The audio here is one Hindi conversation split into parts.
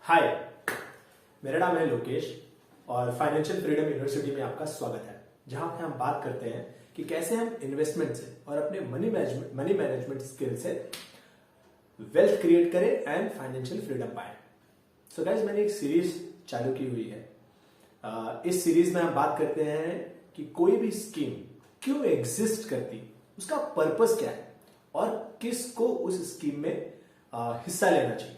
हाय, मेरा नाम है लोकेश और फाइनेंशियल फ्रीडम यूनिवर्सिटी में आपका स्वागत है, जहां पे हम बात करते हैं कि कैसे हम इन्वेस्टमेंट से और अपने मनी मैनेजमेंट स्किल से वेल्थ क्रिएट करें एंड फाइनेंशियल फ्रीडम पाए। सो गाइस, मैंने एक सीरीज चालू की हुई है। इस सीरीज में हम बात करते हैं कि कोई भी स्कीम क्यों एग्जिस्ट करती, उसका पर्पस क्या है और किसको उस स्कीम में हिस्सा लेना चाहिए।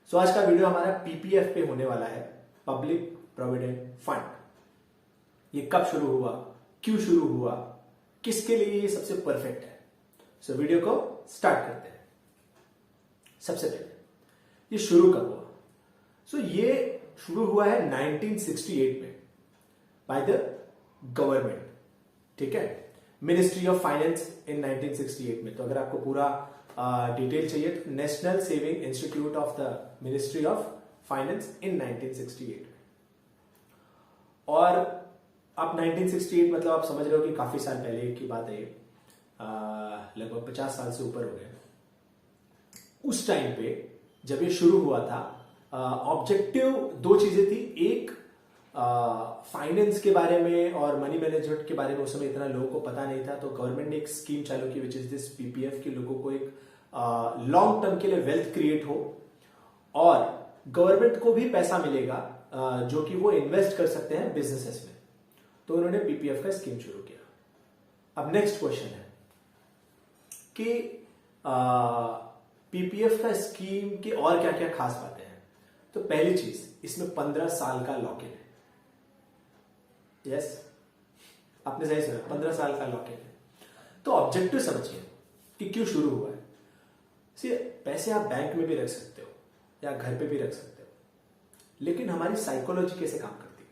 सो आज का वीडियो हमारा पीपीएफ पे होने वाला है, पब्लिक प्रोविडेंट फंड। ये कब शुरू हुआ, क्यों शुरू हुआ, किसके लिए ये सबसे परफेक्ट है। सो वीडियो को स्टार्ट करते हैं। सबसे पहले ये शुरू कब हुआ। सो ये शुरू हुआ है 1968 में बाय द गवर्नमेंट, ठीक है, मिनिस्ट्री ऑफ फाइनेंस इन 1968 में। तो अगर आपको पूरा डिटेल चाहिए तो national saving institute of the ministry of finance in 1968 में। और आप 1968 मतलब आप समझ रहे हो कि काफी साल पहले की बात है, लगभग 50 साल से ऊपर हो गए। उस टाइम पे जब ये शुरू हुआ था, ऑब्जेक्टिव दो चीजें थी। एक, फाइनेंस के बारे में और मनी मैनेजमेंट के बारे में उस समय इतना लोगों को पता नहीं था, तो गवर्नमेंट ने एक स्कीम चालू की विच इज दिस पीपीएफ, की लोगों को एक लॉन्ग टर्म के लिए वेल्थ क्रिएट हो और गवर्नमेंट को भी पैसा मिलेगा जो कि वो इन्वेस्ट कर सकते हैं बिजनेसेस में। तो उन्होंने पीपीएफ का स्कीम शुरू किया। अब नेक्स्ट क्वेश्चन है कि पीपीएफ का स्कीम की और क्या क्या खास बातें हैं। तो पहली चीज, इसमें 15 साल का लॉक इन है। यस, आपने सही सुना, 15 साल का लॉक इन है। तो ऑब्जेक्टिव समझिए कि क्यों शुरू हुआ है। पैसे आप बैंक में भी रख सकते हो या घर पे भी रख सकते हो, लेकिन हमारी साइकोलॉजी कैसे काम करती है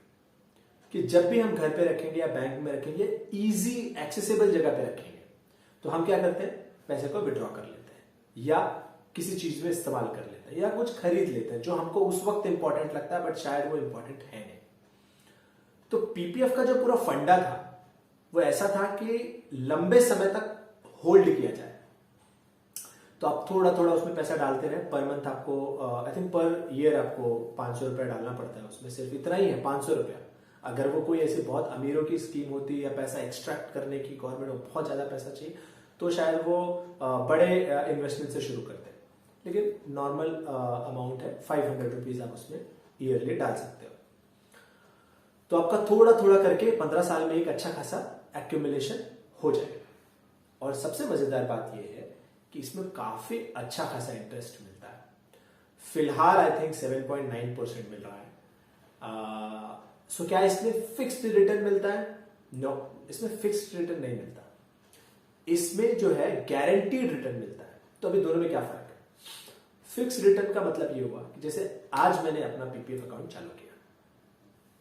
कि जब भी हम घर पे रखेंगे या बैंक में रखेंगे, इजी एक्सेसिबल जगह पे रखेंगे, तो हम क्या करते हैं, पैसे को विड्रॉ कर लेते हैं या किसी चीज में इस्तेमाल कर लेते हैं या कुछ खरीद लेते हैं जो हमको उस वक्त इंपॉर्टेंट लगता है, बट शायद वो इंपॉर्टेंट है नहीं। तो पीपीएफ का जो पूरा फंडा था वो ऐसा था कि लंबे समय तक होल्ड किया जाए। तो आप थोड़ा थोड़ा उसमें पैसा डालते रहे। पर मंथ आपको आई थिंक पर ईयर आपको 500 रुपया डालना पड़ता है उसमें, सिर्फ इतना ही है, 500 रुपया। अगर वो कोई ऐसी बहुत अमीरों की स्कीम होती या पैसा एक्सट्रैक्ट करने की गवर्नमेंट को बहुत ज्यादा पैसा चाहिए, तो शायद वो बड़े इन्वेस्टमेंट से शुरू करते हैं। लेकिन नॉर्मल अमाउंट है, 500 रुपीज आप उसमें ईयरली डाल सकते हो। तो आपका थोड़ा थोड़ा करके 15 साल में एक अच्छा खासा एक्यूमुलेशन हो जाएगा। और सबसे मजेदार बात यह है कि इसमें काफी अच्छा खासा इंटरेस्ट मिलता है। फिलहाल आई थिंक 7.9% मिल रहा है। सो क्या इसमें फिक्स्ड रिटर्न मिलता है? नो, इसमें फिक्स्ड रिटर्न नहीं मिलता। इसमें जो है गारंटीड रिटर्न मिलता है। तो अभी दोनों में क्या फर्क है? फिक्स्ड रिटर्न का मतलब ये हुआ कि जैसे आज मैंने अपना पीपीएफ अकाउंट चालू किया,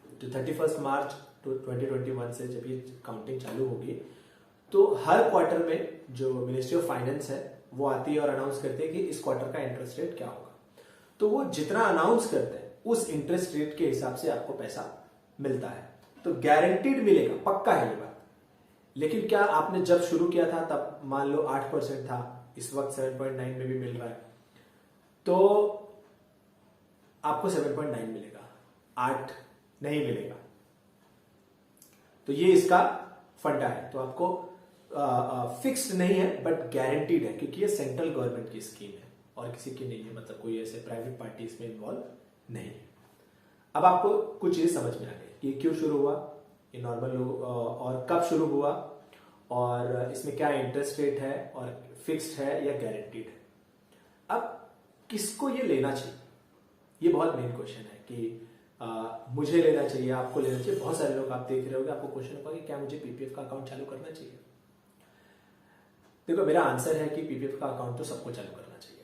तो 31 मार्च 2021 से जब ये काउंटिंग चालू होगी, तो हर क्वार्टर में जो मिनिस्ट्री ऑफ फाइनेंस है वो आती है और अनाउंस करती है कि इस क्वार्टर का इंटरेस्ट रेट क्या होगा। तो वो जितना अनाउंस करते हैं उस इंटरेस्ट रेट के हिसाब से आपको पैसा मिलता है। तो गारंटीड मिलेगा, पक्का है ये बात। लेकिन क्या आपने जब शुरू किया था तब मान लो 8% था, इस वक्त 7.9 में भी मिल रहा है, तो आपको 7.9 मिलेगा, 8 नहीं मिलेगा। तो ये इसका फंडा है। तो आपको फिक्स्ड नहीं है बट गारंटीड है, क्योंकि ये सेंट्रल गवर्नमेंट की स्कीम है और किसी की नहीं है, मतलब कोई ऐसे प्राइवेट पार्टी इसमें इन्वॉल्व नहीं है। अब आपको कुछ चीज समझ में आ गई कि क्यों शुरू हुआ, ये नॉर्मल और कब शुरू हुआ और इसमें क्या इंटरेस्ट रेट है और फिक्स्ड है या गारंटीड है। अब किसको ये लेना चाहिए, ये बहुत मेन क्वेश्चन है कि मुझे लेना चाहिए, आपको लेना चाहिए। बहुत सारे लोग आप देख रहे होंगे, आपको क्वेश्चन होगा कि क्या मुझे पीपीएफ का अकाउंट चालू करना चाहिए। देखो, मेरा आंसर है कि पीपीएफ का अकाउंट तो सबको चालू करना चाहिए।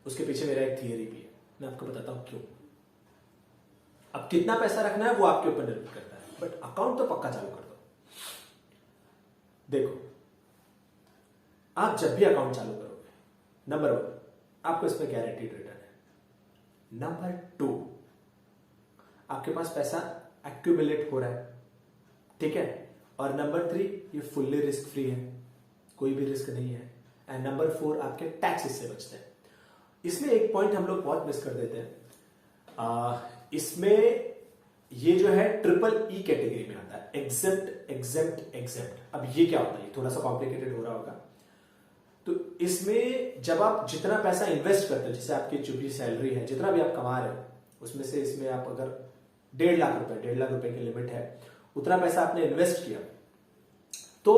उसके पीछे मेरा एक थियरी भी है, मैं आपको बताता हूं क्यों। अब कितना पैसा रखना है वो आपके ऊपर निर्भर करता है, बट अकाउंट तो पक्का चालू कर दो। देखो, आप जब भी अकाउंट चालू करोगे, नंबर 1 आपको इसमें गारंटीड रिटर्न है। नंबर 2, आपके पास पैसा एक्यूमुलेट हो रहा है, ठीक है। और नंबर 3, ये फुल्ली रिस्क फ्री है, कोई भी रिस्क नहीं है। एंड नंबर 4, आपके टैक्सेस से बचते हैं। इसमें एक पॉइंट हम लोग बहुत मिस कर देते हैं। इसमें ये जो है ट्रिपल ई कैटेगरी में आता है, एग्जेप्ट एग्जेप्ट एग्जेप्ट। अब ये क्या होता है, ये थोड़ा सा कॉम्प्लिकेटेड हो रहा होगा। तो इसमें जब आप जितना पैसा इन्वेस्ट करते हो, जैसे आपकी जो भी सैलरी है, जितना भी आप कमा रहे हो, उसमें से इसमें आप अगर 1.5 लाख रुपए की लिमिट है, उतना पैसा आपने इन्वेस्ट किया, तो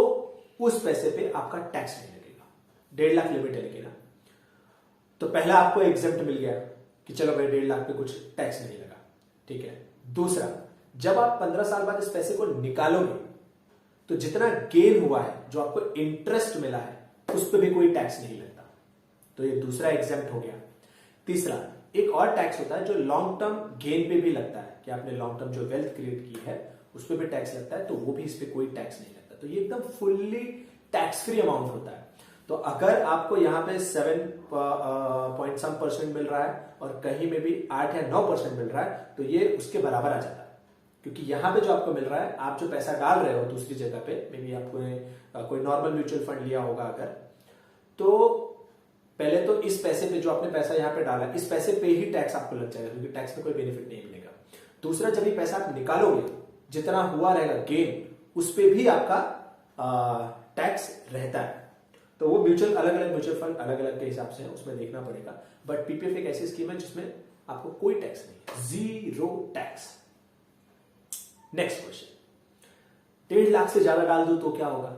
उस पैसे पे आपका टैक्स नहीं लगेगा। 1.5 लाख लिमिट है लेकिन, तो पहला आपको एग्जेप्ट मिल गया कि चलो भाई 1.5 लाख पे कुछ टैक्स नहीं लगा, ठीक है। दूसरा, जब आप 15 साल बाद इस पैसे को निकालोगे तो जितना गेन हुआ है, जो आपको इंटरेस्ट मिला है, उस पर भी कोई टैक्स नहीं लगता। तो ये दूसरा एग्जेप्ट हो गया। तीसरा, एक और टैक्स होता है जो लॉन्ग टर्म गेन पे भी लगता है, कि आपने लॉन्ग टर्म जो वेल्थ क्रिएट की है उस पर भी टैक्स लगता है, तो वो भी इस पर कोई टैक्स नहीं लगता। तो ये एकदम फुल्ली टैक्स फ्री अमाउंट होता है। तो अगर आपको यहाँ पे 7% मिल रहा है और कहीं में भी 8 या 9% मिल रहा है, तो ये उसके बराबर आ जाता है। क्योंकि यहाँ पे जो आपको मिल रहा है, आप जो पैसा डाल रहे हो दूसरी जगह पे, मे बी आपको कोई नॉर्मल म्यूचुअल फंड लिया होगा अगर, तो पहले तो इस पैसे पे जो आपने पैसा यहाँ पे डाला, इस पैसे पे ही टैक्स आपको लग जाएगा, क्योंकि टैक्स में कोई बेनिफिट नहीं मिलेगा। दूसरा, जब ये पैसा आप निकालोगे, जितना हुआ रहेगा गेन, उस पे भी आपका टैक्स रहता है। तो वो म्यूचुअल, अलग अलग म्यूचुअल फंड अलग अलग के हिसाब से है, उसमें देखना पड़ेगा। बट पीपीएफ एक ऐसी स्कीम है जिसमें आपको कोई टैक्स नहीं, zero tax. Next question, 1.5 lakh से ज्यादा डाल दो तो क्या होगा?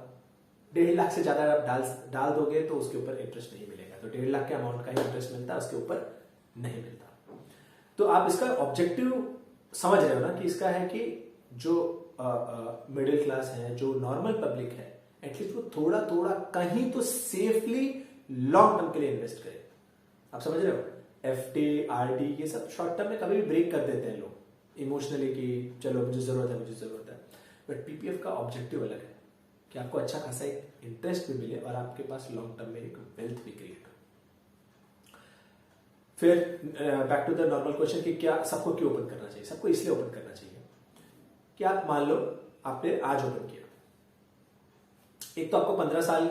1.5 लाख से ज्यादा आप डाल दोगे तो उसके ऊपर इंटरेस्ट नहीं मिलेगा। तो 1.5 लाख के अमाउंट का ही इंटरेस्ट मिलता है, उसके ऊपर नहीं मिलता। तो आप इसका ऑब्जेक्टिव समझ रहे हो ना, कि इसका है कि जो मिडिल क्लास है, जो नॉर्मल पब्लिक है, एटलीस्ट वो थोड़ा थोड़ा कहीं तो सेफली लॉन्ग टर्म के लिए इन्वेस्ट करे। आप समझ रहे हो? एफडी, आरडी, ये सब शॉर्ट टर्म में कभी भी ब्रेक कर देते हैं लोग इमोशनली, कि चलो मुझे जरूरत है, मुझे जरूरत है। बट पीपीएफ का ऑब्जेक्टिव अलग है, कि आपको अच्छा खासा एक इंटरेस्ट भी मिले और आपके पास लॉन्ग टर्म में एक वेल्थ भी क्रिएट हो। फिर back to the normal question, कि क्या सबको क्यों ओपन करना चाहिए? सबको इसलिए ओपन करना चाहिए कि आप मान लो आपने आज ओपन किया, एक तो आपको 15 साल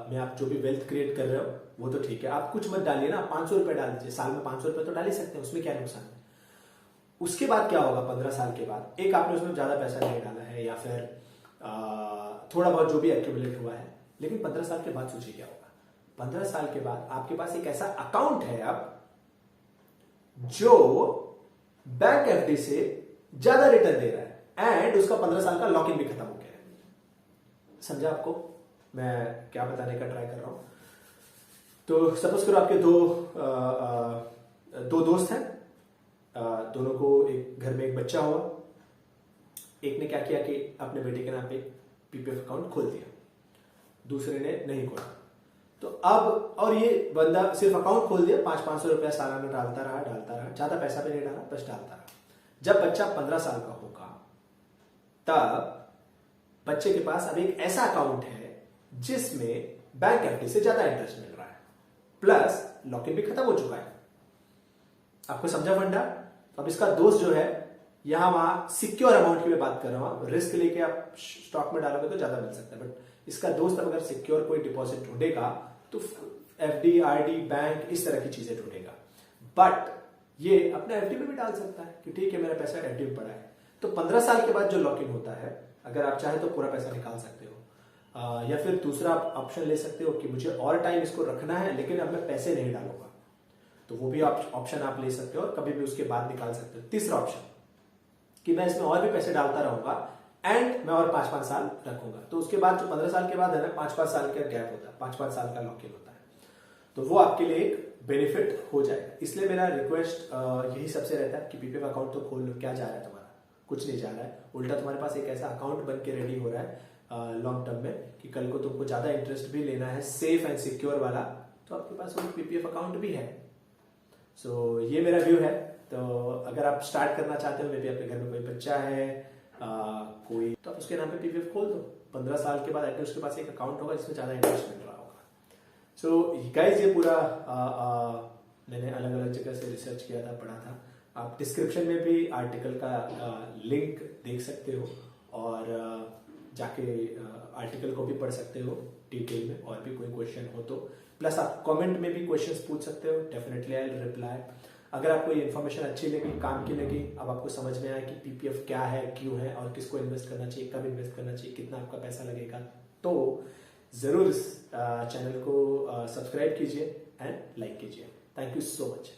में आप जो भी वेल्थ क्रिएट कर रहे हो वो तो ठीक है, आप कुछ मत डालिए ना, 500 रुपए डाल दीजिए, साल में 500 रुपए तो डाल ही सकते हैं, उसमें क्या नुकसान है। उसके बाद क्या होगा? 15 साल के बाद, एक आपने उसमें ज्यादा पैसा नहीं डाला है, या फिर थोड़ा बहुत जो भी एक्यूमुलेट हुआ है, लेकिन 15 साल के बाद सोचिए क्या होगा। 15 साल के बाद आपके पास एक ऐसा अकाउंट है अब जो बैंक एफडी से ज्यादा रिटर्न दे रहा है, एंड उसका 15 साल का लॉक इन भी खत्म हो गया है। समझा आपको मैं क्या बताने का ट्राई कर रहा हूं? तो सपोज करो आपके दो दोस्त हैं, दोनों को एक घर में एक बच्चा हुआ। एक ने क्या किया कि अपने बेटे के नाम पे पीपीएफ अकाउंट खोल दिया, दूसरे ने नहीं खोला। तो अब, और ये बंदा सिर्फ अकाउंट खोल दिया, 500-500 रुपया सालाना डालता रहा, ज्यादा पैसा भी नहीं डाला, बस डालता रहा। जब बच्चा 15 साल का होगा, तब बच्चे के पास अब एक ऐसा अकाउंट है जिसमें बैंक एफडी से ज्यादा इंटरेस्ट मिल रहा है, प्लस लॉक इन भी खत्म हो चुका है। आपको समझा फंडा? अब इसका दोस्त जो है, यहां वहां सिक्योर अमाउंट की मैं बात कर रहा हूं, रिस्क लेके आप स्टॉक में डालोगे तो ज्यादा मिल सकता है, बट इसका दोस्त अब अगर सिक्योर कोई डिपॉजिट ढूंढेगा तो एफडी, आरडी, बैंक, इस तरह की चीजें ढूंढेगा। बट ये अपने एफडी में भी डाल सकता है कि ठीक है मेरा पैसा एफडी में पड़ा है। तो 15 साल के बाद जो लॉक इन होता है, अगर आप चाहे तो पूरा पैसा निकाल सकते हो, या फिर दूसरा ऑप्शन ले सकते हो कि मुझे और टाइम इसको रखना है लेकिन अब मैं पैसे नहीं डालूंगा, तो वो भी ऑप्शन आप ले सकते हो और कभी भी उसके बाद निकाल सकते हो। तीसरा ऑप्शन कि मैं इसमें और भी पैसे डालता रहूंगा एंड मैं और 5-5 साल रखूंगा, तो उसके बाद जो 15 साल के बाद है ना, 5-5 साल का गैप होता है, 5-5 साल का लॉक इन होता है, तो वो आपके लिए एक बेनिफिट हो जाएगा। इसलिए मेरा रिक्वेस्ट यही सबसे रहता है कि पीपीएफ अकाउंट तो खोल लो। क्या जा रहा है तुम्हारा? कुछ नहीं जा रहा है, उल्टा तुम्हारे पास एक ऐसा अकाउंट बन के रेडी हो रहा है लॉन्ग टर्म में कि कल को तुमको ज्यादा इंटरेस्ट भी लेना है, सेफ एंड सिक्योर वाला, तो आपके पास वो पीपीएफ अकाउंट भी है। सो ये मेरा व्यू है। तो अगर आप स्टार्ट करना चाहते हो, मे बी आपके घर में कोई बच्चा है कोई, तो आप उसके नाम पे पीपीएफ खोल दो। 15 साल के बाद उसके पास एक अकाउंट होगा जिसमें ज्यादा इंटरेस्ट मिल रहा होगा। सो गाइस, ये पूरा मैंने अलग अलग जगह से रिसर्च किया था, पढ़ा था। आप डिस्क्रिप्शन में भी आर्टिकल का लिंक देख सकते हो और जाके आर्टिकल को भी पढ़ सकते हो डिटेल में, और भी कोई क्वेश्चन हो तो। प्लस आप कमेंट में भी क्वेश्चंस पूछ सकते हो, डेफिनेटली आई विल रिप्लाई। अगर आपको ये इन्फॉर्मेशन अच्छी लगी, काम की लगी, अब आपको समझ में आया कि पीपीएफ क्या है, क्यों है और किसको इन्वेस्ट करना चाहिए, कब इन्वेस्ट करना चाहिए, कितना आपका पैसा लगेगा, तो जरूर इस चैनल को सब्सक्राइब कीजिए एंड लाइक कीजिए। Thank you so much.